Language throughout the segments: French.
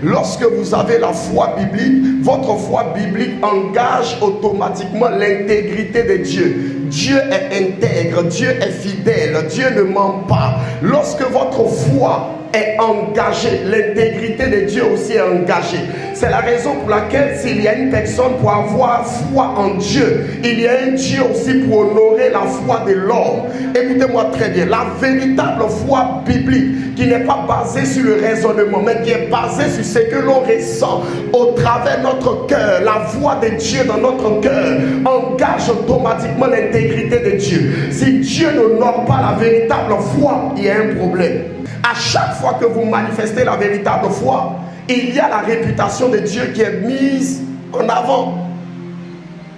Lorsque vous avez la foi biblique, votre foi biblique engage automatiquement l'intégrité de Dieu. Dieu est intègre, Dieu est fidèle, Dieu ne ment pas. Lorsque votre foi est engagée, l'intégrité de Dieu aussi est engagée. C'est la raison pour laquelle s'il y a une personne pour avoir foi en Dieu, il y a un Dieu aussi pour honorer la foi de l'homme. Écoutez-moi très bien, la véritable foi biblique qui n'est pas basée sur le raisonnement, mais qui est basée sur ce que l'on ressent au travers de notre cœur, la voix de Dieu dans notre cœur engage automatiquement l'intégrité de Dieu. Si Dieu n'honore pas la véritable foi, il y a un problème. À chaque fois que vous manifestez la véritable foi, il y a la réputation de Dieu qui est mise en avant.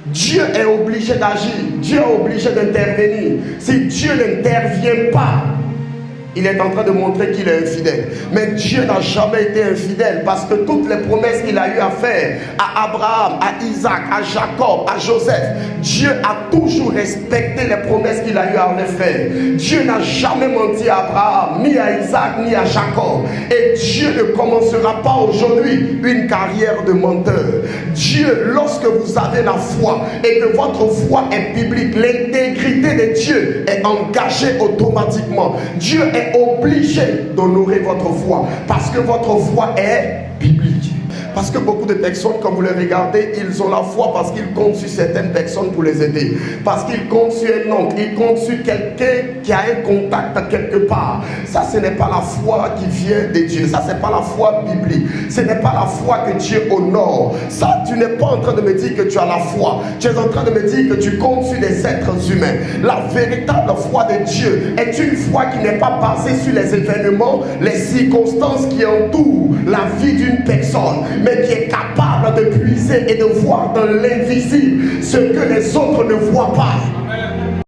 Dieu est obligé d'agir, Dieu est obligé d'intervenir. Si Dieu n'intervient pas, il est en train de montrer qu'il est infidèle. Mais Dieu n'a jamais été infidèle parce que toutes les promesses qu'il a eu à faire à Abraham, à Isaac, à Jacob, à Joseph, Dieu a toujours respecté les promesses qu'il a eu à leur faire. Dieu n'a jamais menti à Abraham, ni à Isaac, ni à Jacob. Et Dieu ne commencera pas aujourd'hui une carrière de menteur. Dieu, lorsque vous avez la foi et que votre foi est biblique, l'intégrité de Dieu est engagée automatiquement. Dieu est obligé d'honorer votre foi parce que votre foi est biblique. Parce que beaucoup de personnes, quand vous les regardez, ils ont la foi parce qu'ils comptent sur certaines personnes pour les aider. Parce qu'ils comptent sur un oncle, ils comptent sur quelqu'un qui a un contact quelque part. Ça, ce n'est pas la foi qui vient de Dieu. Ça, ce n'est pas la foi biblique. Ce n'est pas la foi que Dieu honore. Ça, tu n'es pas en train de me dire que tu as la foi. Tu es en train de me dire que tu comptes sur des êtres humains. La véritable foi de Dieu est une foi qui n'est pas basée sur les événements, les circonstances qui entourent la vie d'une personne, mais qui est capable de puiser et de voir dans l'invisible ce que les autres ne voient pas.